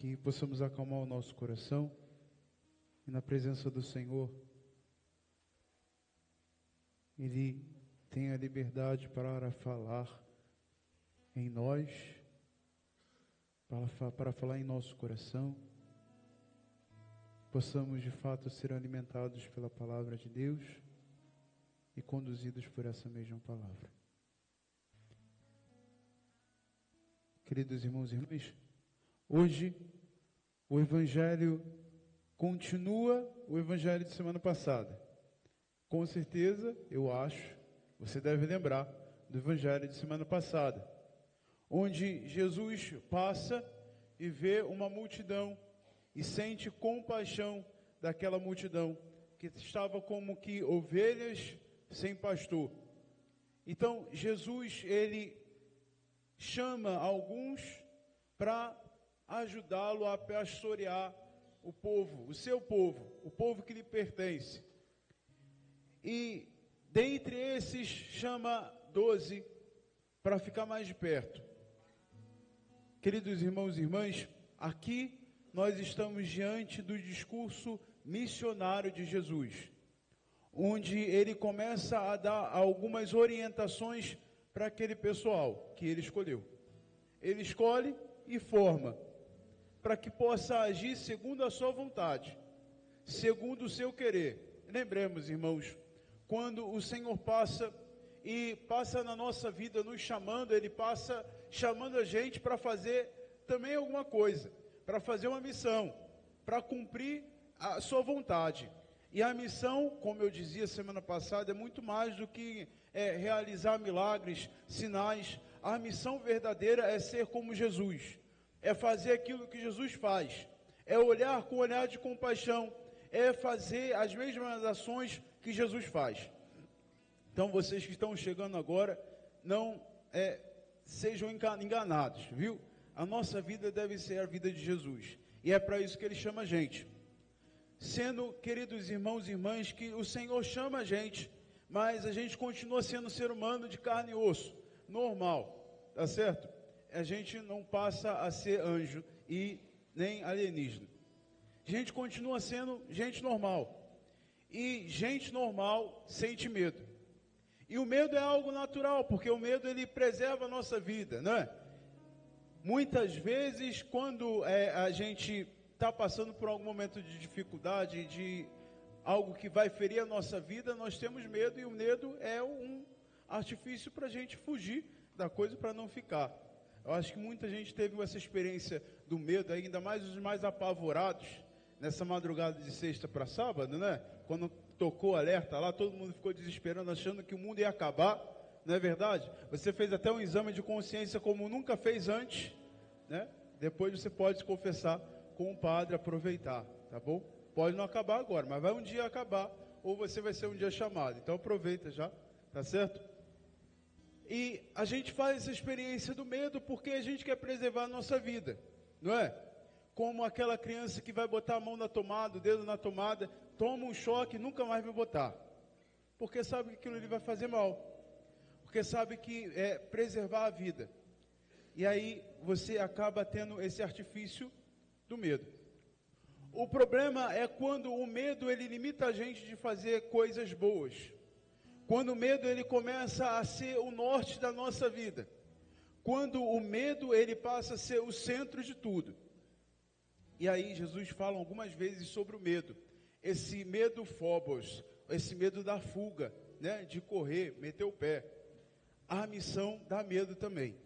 que possamos acalmar o nosso coração e na presença do Senhor, Ele tem a liberdade para falar em nós, para falar em nosso coração, possamos de fato ser alimentados pela palavra de Deus e conduzidos por essa mesma palavra. Queridos irmãos e irmãs, hoje o Evangelho continua o Evangelho de semana passada. Com certeza, eu acho, você deve lembrar do Evangelho de semana passada, onde Jesus passa e vê uma multidão e sente compaixão daquela multidão que estava como que ovelhas sem pastor. Então, Jesus, ele chama alguns para ajudá-lo a pastorear o povo, o seu povo, o povo que lhe pertence. E dentre esses chama 12 para ficar mais de perto. Queridos irmãos e irmãs, aqui nós estamos diante do discurso missionário de Jesus, onde ele começa a dar algumas orientações para aquele pessoal que ele escolheu. Ele escolhe e forma, para que possa agir segundo a sua vontade, segundo o seu querer. Lembremos, irmãos, quando o Senhor passa na nossa vida nos chamando, Ele passa chamando a gente para fazer também alguma coisa, para fazer uma missão, para cumprir a sua vontade. E a missão, como eu dizia semana passada, é muito mais do que realizar milagres, sinais. A missão verdadeira é ser como Jesus, é fazer aquilo que Jesus faz, é olhar com olhar de compaixão, é fazer as mesmas ações que Jesus faz. Então vocês que estão chegando agora, não sejam enganados, viu? A nossa vida deve ser a vida de Jesus, e é para isso que Ele chama a gente. Sendo, queridos irmãos e irmãs, que o Senhor chama a gente, mas a gente continua sendo ser humano de carne e osso, normal, tá certo? A gente não passa a ser anjo e nem alienígena. A gente continua sendo gente normal. E gente normal sente medo. E o medo é algo natural, porque o medo ele preserva a nossa vida, não é? Muitas vezes, quando a gente está passando por algum momento de dificuldade, de algo que vai ferir a nossa vida, nós temos medo, e o medo é um artifício para a gente fugir da coisa, para não ficar. Eu acho que muita gente teve essa experiência do medo, ainda mais os mais apavorados, nessa madrugada de sexta para sábado, né? Quando tocou o alerta lá, todo mundo ficou desesperando, achando que o mundo ia acabar, não é verdade? Você fez até um exame de consciência como nunca fez antes, né? Depois você pode se confessar com o padre, aproveitar, tá bom? Pode não acabar agora, mas vai um dia acabar, ou você vai ser um dia chamado. Então aproveita já, tá certo? E a gente faz essa experiência do medo porque a gente quer preservar a nossa vida, não é? Como aquela criança que vai botar a mão na tomada, o dedo na tomada, toma um choque e nunca mais vai botar. Porque sabe que aquilo ali vai fazer mal. Porque sabe que é preservar a vida. E aí você acaba tendo esse artifício do medo. O problema é quando o medo ele limita a gente de fazer coisas boas. Quando o medo ele começa a ser o norte da nossa vida. Quando o medo ele passa a ser o centro de tudo. E aí Jesus fala algumas vezes sobre o medo. Esse medo phobos, esse medo da fuga, né, de correr, meter o pé. A missão dá medo também.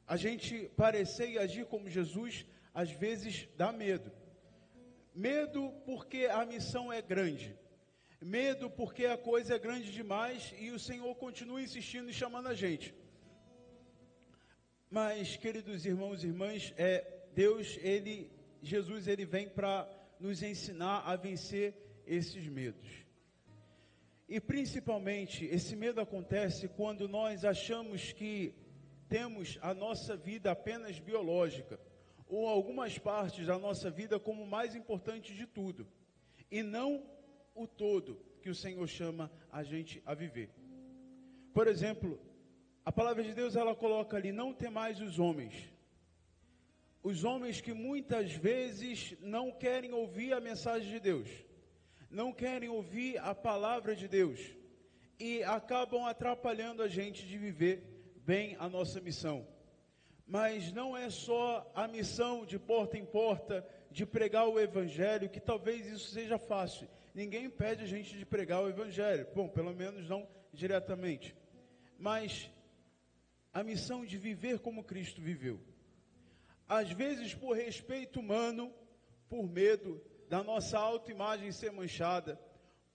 A gente parecer e agir como Jesus, às vezes dá medo. Medo porque a missão é grande. Medo porque a coisa é grande demais e o Senhor continua insistindo e chamando a gente. Mas, queridos irmãos e irmãs, Jesus ele vem para nos ensinar a vencer esses medos. E principalmente, esse medo acontece quando nós achamos que temos a nossa vida apenas biológica, ou algumas partes da nossa vida como mais importante de tudo, e não o todo que o Senhor chama a gente a viver. Por exemplo, a palavra de Deus ela coloca ali, não temais os homens. os homens que muitas vezes não querem ouvir a mensagem de Deus, não querem ouvir a palavra de Deus e acabam atrapalhando a gente de viver bem a nossa missão. Mas não é só a missão de porta em porta, de pregar o evangelho, que talvez isso seja fácil. Ninguém impede a gente de pregar o evangelho, bom, pelo menos não diretamente. Mas a missão de viver como Cristo viveu. Às vezes por respeito humano, por medo da nossa autoimagem ser manchada,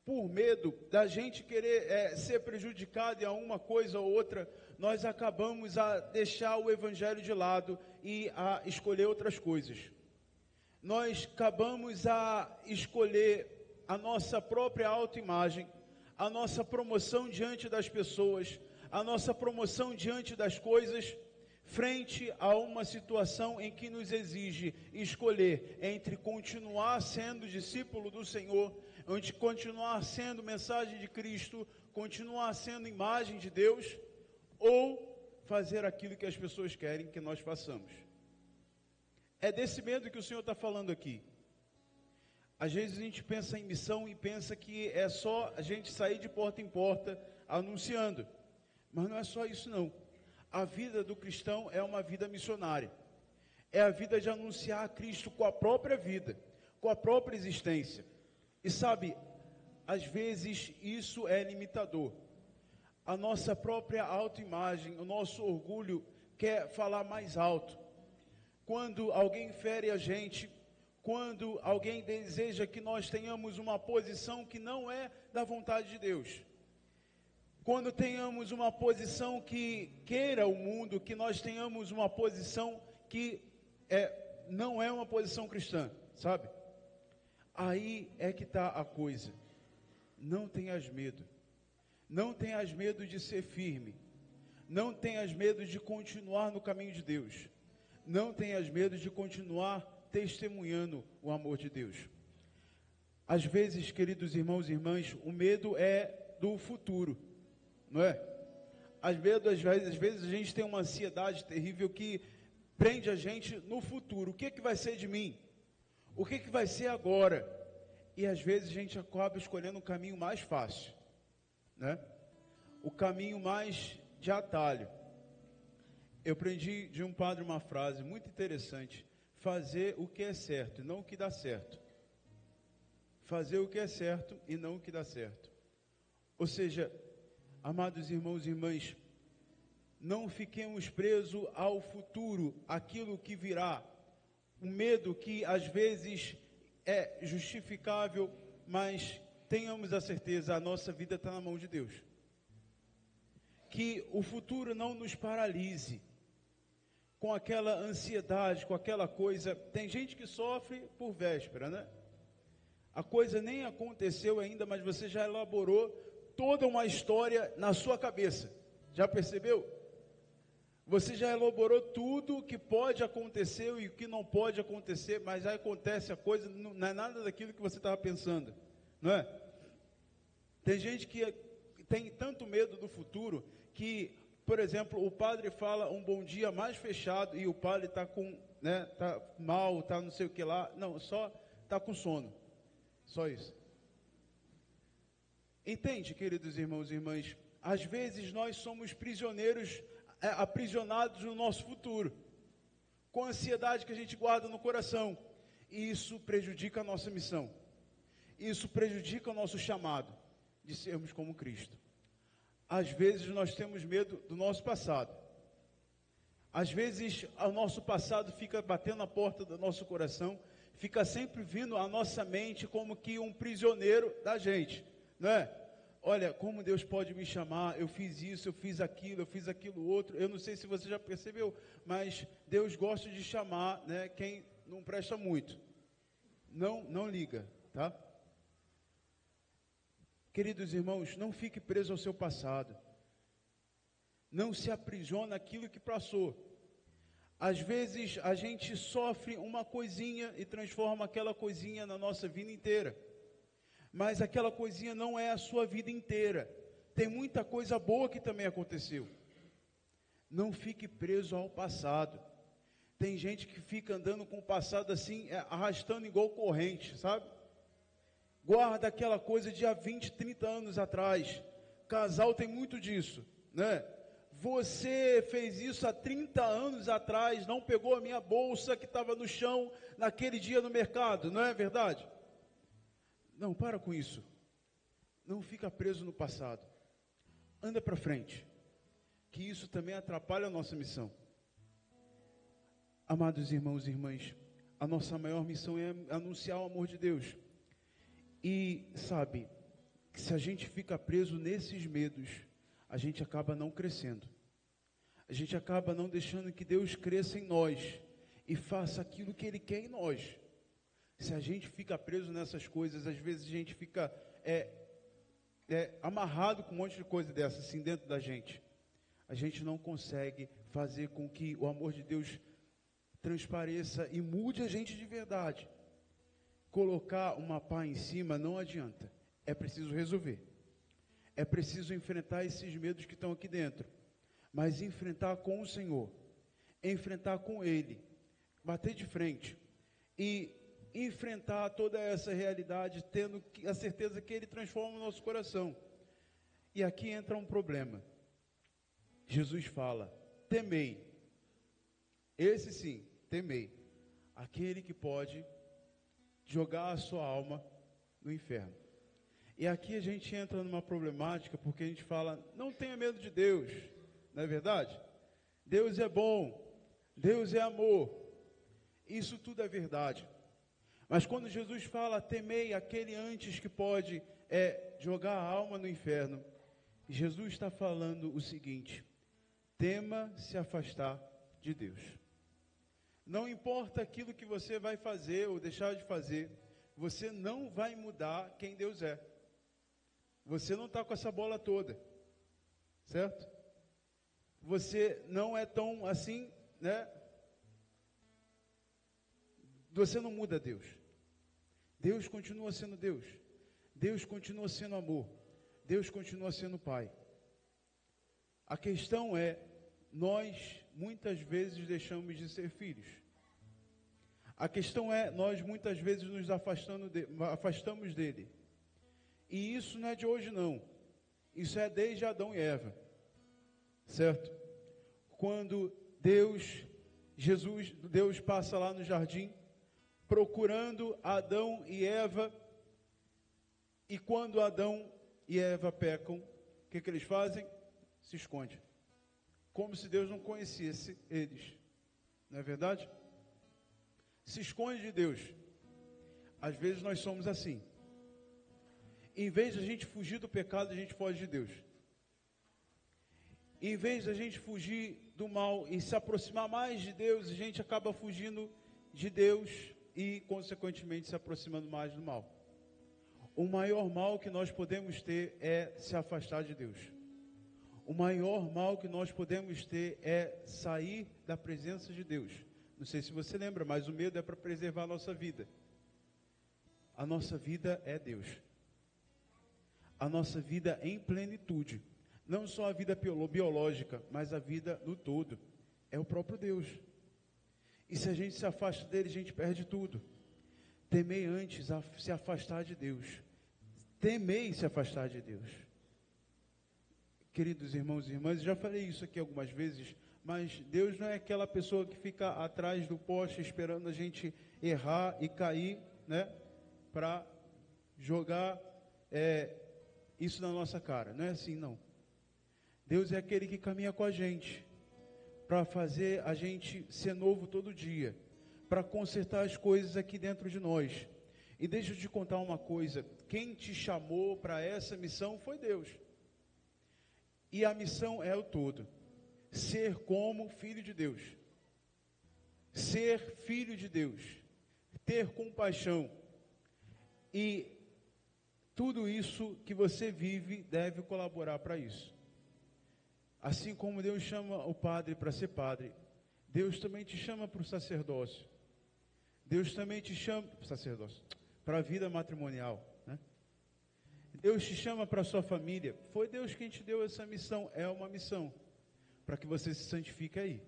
por medo da gente querer ser prejudicado em alguma coisa ou outra, nós acabamos a deixar o evangelho de lado e a escolher outras coisas. Nós acabamos a escolher a nossa própria autoimagem, a nossa promoção diante das pessoas, a nossa promoção diante das coisas, frente a uma situação em que nos exige escolher entre continuar sendo discípulo do Senhor, onde continuar sendo mensagem de Cristo, continuar sendo imagem de Deus, ou fazer aquilo que as pessoas querem que nós façamos. É desse medo que o Senhor está falando aqui. Às vezes a gente pensa em missão e pensa que é só a gente sair de porta em porta anunciando. Mas não é só isso não. A vida do cristão é uma vida missionária. É a vida de anunciar a Cristo com a própria vida, com a própria existência. E sabe, às vezes isso é limitador. A nossa própria autoimagem, o nosso orgulho quer falar mais alto. Quando alguém fere a gente, quando alguém deseja que nós tenhamos uma posição que não é da vontade de Deus, quando tenhamos uma posição que queira o mundo, que nós tenhamos uma posição que não é uma posição cristã, sabe? Aí é que está a coisa. Não tenhas medo. Não tenhas medo de ser firme. Não tenhas medo de continuar no caminho de Deus. Não tenhas medo de continuar testemunhando o amor de Deus. Às vezes, queridos irmãos e irmãs, o medo é do futuro, não é? Às vezes a gente tem uma ansiedade terrível que prende a gente no futuro. O que vai ser de mim? O que vai ser agora? E às vezes a gente acaba escolhendo um caminho mais fácil, né? O caminho mais de atalho. Eu aprendi de um padre uma frase muito interessante: fazer o que é certo e não o que dá certo. Fazer o que é certo e não o que dá certo. Ou seja, amados irmãos e irmãs, não fiquemos presos ao futuro, aquilo que virá. O medo que às vezes é justificável, mas tenhamos a certeza, a nossa vida está na mão de Deus. Que o futuro não nos paralise com aquela ansiedade, com aquela coisa. Tem gente que sofre por véspera, né? A coisa nem aconteceu ainda, mas você já elaborou toda uma história na sua cabeça. Já percebeu? Você já elaborou tudo o que pode acontecer e o que não pode acontecer, mas aí acontece a coisa, não é nada daquilo que você estava pensando, não é? Tem gente que tem tanto medo do futuro que, por exemplo, o padre fala um bom dia mais fechado e o padre está tá mal, está não sei o que lá, não, só está com sono, só isso. Entende, queridos irmãos e irmãs? Às vezes nós somos prisioneiros, aprisionados no nosso futuro, com a ansiedade que a gente guarda no coração, e isso prejudica a nossa missão, isso prejudica o nosso chamado de sermos como Cristo. Às vezes nós temos medo do nosso passado, às vezes o nosso passado fica batendo na porta do nosso coração, fica sempre vindo à nossa mente como que um prisioneiro da gente, não é? Olha, como Deus pode me chamar, eu fiz isso, eu fiz aquilo outro. Eu não sei se você já percebeu, mas Deus gosta de chamar, né, quem não presta muito. Não liga, tá? Queridos irmãos, não fique preso ao seu passado. Não se aprisione naquilo que passou. Às vezes a gente sofre uma coisinha e transforma aquela coisinha na nossa vida inteira. Mas aquela coisinha não é a sua vida inteira. Tem muita coisa boa que também aconteceu. Não fique preso ao passado. Tem gente que fica andando com o passado assim, arrastando igual corrente, sabe? Guarda aquela coisa de há 20, 30 anos atrás. Casal tem muito disso, né? Você fez isso há 30 anos atrás, não pegou a minha bolsa que estava no chão naquele dia no mercado, não é verdade? Não, para com isso. Não fica preso no passado. Anda para frente. Que isso também atrapalha a nossa missão. Amados irmãos e irmãs, a nossa maior missão é anunciar o amor de Deus. E sabe, que se a gente fica preso nesses medos, a gente acaba não crescendo. A gente acaba não deixando que Deus cresça em nós e faça aquilo que Ele quer em nós. Se a gente fica preso nessas coisas, às vezes a gente fica amarrado com um monte de coisa dessa assim dentro da gente. A gente não consegue fazer com que o amor de Deus transpareça e mude a gente de verdade. Colocar uma pá em cima não adianta. É preciso resolver. É preciso enfrentar esses medos que estão aqui dentro. Mas enfrentar com o Senhor. Enfrentar com Ele. Bater de frente. E enfrentar toda essa realidade, tendo a certeza que Ele transforma o nosso coração. E aqui entra um problema. Jesus fala, temei. Esse sim, temei. Aquele que pode jogar a sua alma no inferno. E aqui a gente entra numa problemática, porque a gente fala, não tenha medo de Deus, não é verdade? Deus é bom, Deus é amor, isso tudo é verdade. Mas quando Jesus fala, temei aquele antes que pode jogar a alma no inferno, Jesus está falando o seguinte, tema se afastar de Deus. Não importa aquilo que você vai fazer ou deixar de fazer, você não vai mudar quem Deus é. Você não está com essa bola toda, certo? Você não é tão assim, né? Você não muda Deus. Deus continua sendo Deus. Deus continua sendo amor. Deus continua sendo Pai. A questão é, nós muitas vezes deixamos de ser filhos. A questão é, nós muitas vezes nos afastamos dele. E isso não é de hoje não. Isso é desde Adão e Eva. Certo? Quando Deus passa lá no jardim, procurando Adão e Eva. E quando Adão e Eva pecam, o que eles fazem? Se escondem. Como se Deus não conhecesse eles. Não é verdade? Se esconde de Deus. Às vezes nós somos assim. Em vez de a gente fugir do pecado, a gente foge de Deus. Em vez de a gente fugir do mal e se aproximar mais de Deus, a gente acaba fugindo de Deus e, consequentemente, se aproximando mais do mal. O maior mal que nós podemos ter é se afastar de Deus. O maior mal que nós podemos ter é sair da presença de Deus. Não sei se você lembra, mas o medo é para preservar a nossa vida. A nossa vida é Deus. A nossa vida em plenitude. Não só a vida biológica, mas a vida no todo. É o próprio Deus. E se a gente se afasta dele, a gente perde tudo. Temei antes a se afastar de Deus. Temei se afastar de Deus. Queridos irmãos e irmãs, já falei isso aqui algumas vezes, mas Deus não é aquela pessoa que fica atrás do poste esperando a gente errar e cair, né? Para jogar isso na nossa cara. Não é assim, não. Deus é aquele que caminha com a gente para fazer a gente ser novo todo dia, para consertar as coisas aqui dentro de nós. E deixa eu te contar uma coisa, quem te chamou para essa missão foi Deus. E a missão é o todo, ser como filho de Deus, ser filho de Deus, ter compaixão, e tudo isso que você vive deve colaborar para isso. Assim como Deus chama o padre para ser padre, Deus também te chama para o sacerdócio. Deus também te chama para a vida matrimonial, né? Deus te chama para a sua família. Foi Deus quem te deu essa missão. É uma missão para que você se santifique aí.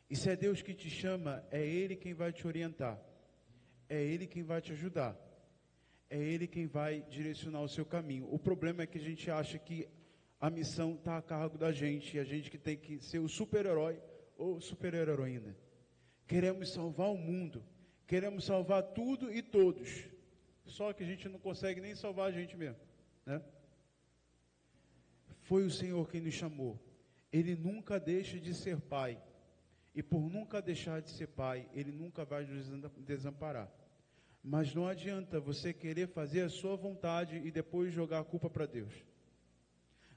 E se é Deus que te chama, é Ele quem vai te orientar. É Ele quem vai te ajudar. É Ele quem vai direcionar o seu caminho. O problema é que a gente acha que a missão está a cargo da gente, e a gente que tem que ser o super-herói ou super-heroína. Queremos salvar o mundo, queremos salvar tudo e todos, só que a gente não consegue nem salvar a gente mesmo, né? Foi o Senhor quem nos chamou. Ele nunca deixa de ser Pai, e por nunca deixar de ser Pai, Ele nunca vai nos desamparar. Mas não adianta você querer fazer a sua vontade e depois jogar a culpa para Deus.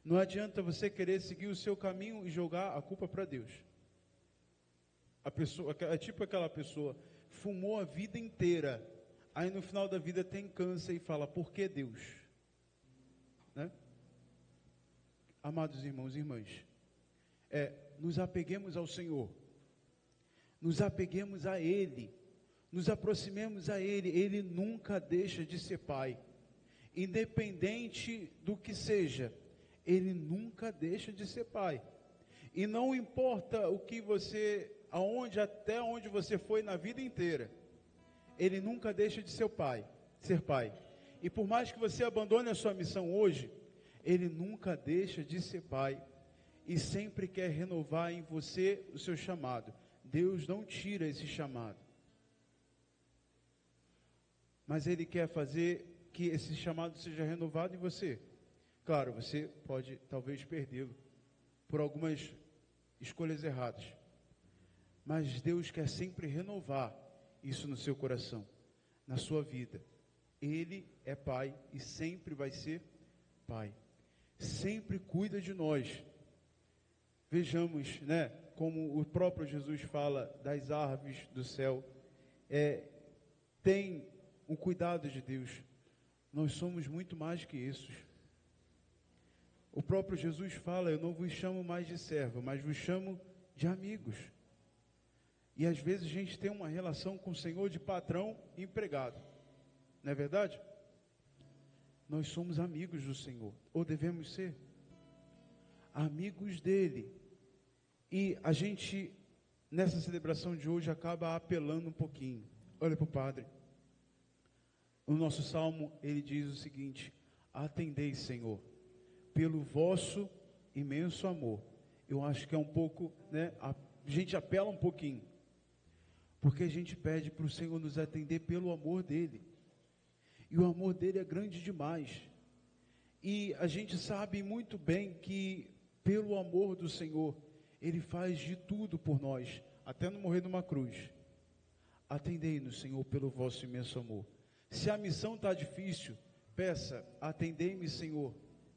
Não adianta você querer seguir o seu caminho e jogar a culpa para Deus. A pessoa, é tipo aquela pessoa, fumou a vida inteira, aí no final da vida tem câncer e fala, por que Deus? Né? Amados irmãos e irmãs, nos apeguemos ao Senhor, nos apeguemos a Ele, nos aproximemos a Ele. Ele nunca deixa de ser Pai, independente do que seja, Ele nunca deixa de ser Pai. E não importa o que você, até onde você foi na vida inteira, Ele nunca deixa de ser Pai. E por mais que você abandone a sua missão hoje, Ele nunca deixa de ser Pai, e sempre quer renovar em você o seu chamado. Deus não tira esse chamado, mas Ele quer fazer que esse chamado seja renovado em você. Claro, você pode talvez perdê-lo por algumas escolhas erradas, mas Deus quer sempre renovar isso no seu coração, na sua vida. Ele é Pai e sempre vai ser Pai, sempre cuida de nós. Vejamos, né, como o próprio Jesus fala das aves do céu, tem um cuidado de Deus. Nós somos muito mais que isso. O próprio Jesus fala, eu não vos chamo mais de servo, mas vos chamo de amigos. E às vezes a gente tem uma relação com o Senhor de patrão e empregado, não é verdade? Nós somos amigos do Senhor, ou devemos ser amigos dele. E a gente, nessa celebração de hoje, acaba apelando um pouquinho. Olha para o Padre. O nosso salmo, ele diz o seguinte: atendei, Senhor, pelo vosso imenso amor. Eu acho que é um pouco, né, a gente apela um pouquinho, porque a gente pede para o Senhor nos atender pelo amor dele, e o amor dele é grande demais, e a gente sabe muito bem que pelo amor do Senhor, ele faz de tudo por nós, até não morrer numa cruz. Atendei-nos, Senhor, pelo vosso imenso amor. Se a missão está difícil, peça, atendei-me, Senhor,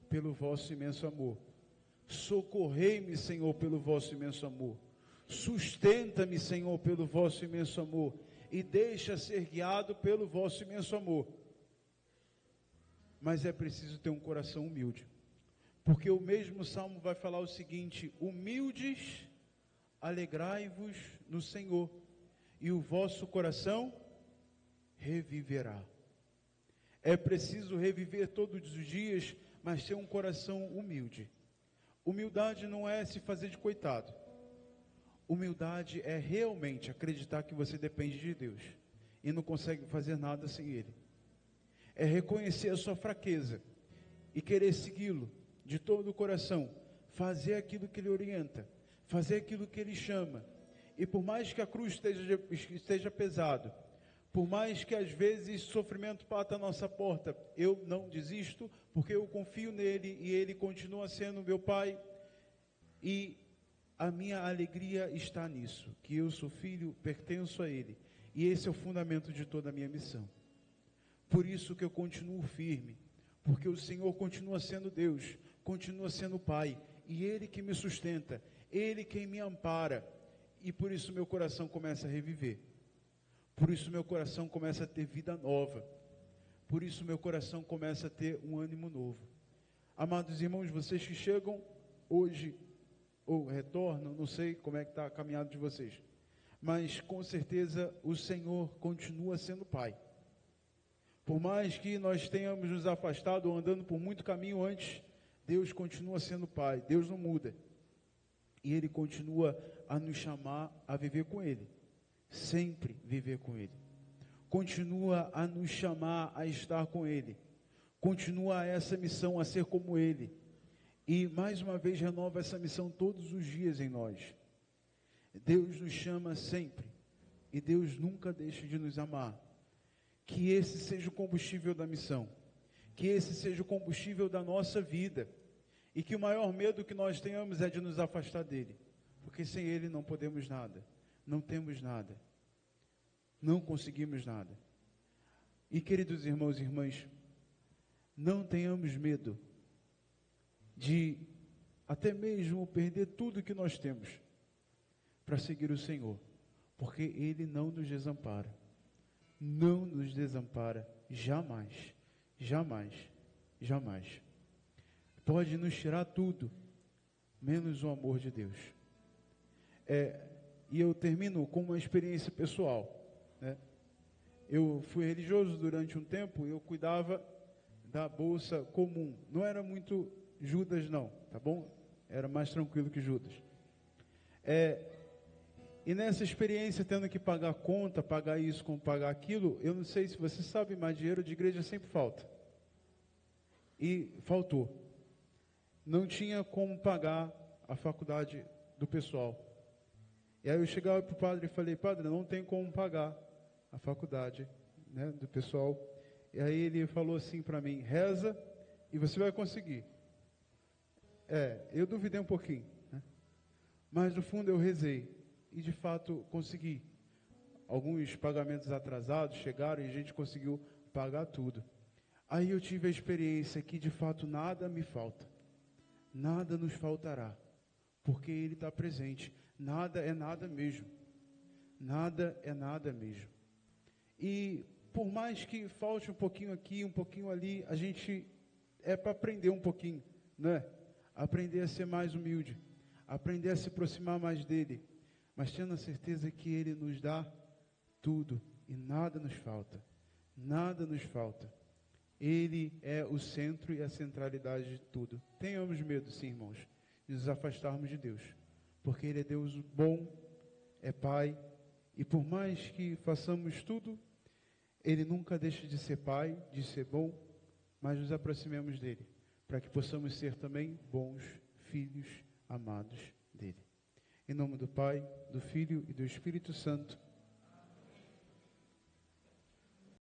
pelo vosso imenso amor. Socorrei-me, Senhor, pelo vosso imenso amor. Sustenta-me, Senhor, pelo vosso imenso amor. E deixa ser guiado pelo vosso imenso amor. Mas é preciso ter um coração humilde. Porque o mesmo salmo vai falar o seguinte: humildes, alegrai-vos no Senhor, e o vosso coração reviverá. É preciso reviver todos os dias, mas ter um coração humilde. Humildade não é se fazer de coitado. Humildade é realmente acreditar que você depende de Deus e não consegue fazer nada sem Ele. É reconhecer a sua fraqueza e querer segui-lo de todo o coração, fazer aquilo que Ele orienta, fazer aquilo que Ele chama. E por mais que a cruz esteja pesado, por mais que às vezes sofrimento bata a nossa porta, eu não desisto, porque eu confio nele e ele continua sendo meu Pai. E a minha alegria está nisso, que eu sou filho, pertenço a ele. E esse é o fundamento de toda a minha missão. Por isso que eu continuo firme, porque o Senhor continua sendo Deus, continua sendo Pai, e Ele que me sustenta, Ele quem me ampara, e por isso meu coração começa a reviver. Por isso meu coração começa a ter vida nova. Por isso meu coração começa a ter um ânimo novo. Amados irmãos, vocês que chegam hoje, ou retornam, não sei como é que está a caminhada de vocês, mas com certeza o Senhor continua sendo Pai. Por mais que nós tenhamos nos afastado ou andando por muito caminho antes, Deus continua sendo Pai, Deus não muda. E Ele continua a nos chamar a viver com Ele, sempre viver com Ele. Continua a nos chamar a estar com Ele. Continua essa missão a ser como Ele. E mais uma vez renova essa missão todos os dias em nós. Deus nos chama sempre. E Deus nunca deixa de nos amar. Que esse seja o combustível da missão. Que esse seja o combustível da nossa vida. E que o maior medo que nós tenhamos é de nos afastar dele. Porque sem ele não podemos nada. Não temos nada. Não conseguimos nada. E queridos irmãos e irmãs, não tenhamos medo de até mesmo perder tudo que nós temos para seguir o Senhor. Porque Ele não nos desampara. Não nos desampara jamais. Jamais. Jamais. Pode nos tirar tudo, menos o amor de Deus. E eu termino com uma experiência pessoal. Né? Eu fui religioso durante um tempo, eu cuidava da bolsa comum. Não era muito Judas não, tá bom? Era mais tranquilo que Judas. E nessa experiência, tendo que pagar conta, pagar isso, como pagar aquilo, eu não sei se você sabe, mas dinheiro de igreja sempre falta. E faltou. Não tinha como pagar a faculdade do pessoal. E aí eu chegava para o padre e falei, padre, não tem como pagar a faculdade, né, do pessoal. E aí ele falou assim para mim, reza e você vai conseguir. Eu duvidei um pouquinho, né? Mas no fundo eu rezei e de fato consegui. Alguns pagamentos atrasados chegaram e a gente conseguiu pagar tudo. Aí eu tive a experiência que de fato nada me falta. Nada nos faltará, porque Ele está presente. Nada é nada mesmo. Nada é nada mesmo. E por mais que falte um pouquinho aqui, um pouquinho ali, a gente para aprender um pouquinho, né? Aprender a ser mais humilde, aprender a se aproximar mais dEle, mas tendo a certeza que Ele nos dá tudo e nada nos falta. Nada nos falta. Ele é o centro e a centralidade de tudo. Tenhamos medo, sim, irmãos, de nos afastarmos de Deus. Porque Ele é Deus bom, é Pai. E por mais que façamos tudo, Ele nunca deixa de ser Pai, de ser bom. Mas nos aproximemos dEle, para que possamos ser também bons filhos amados dEle. Em nome do Pai, do Filho e do Espírito Santo.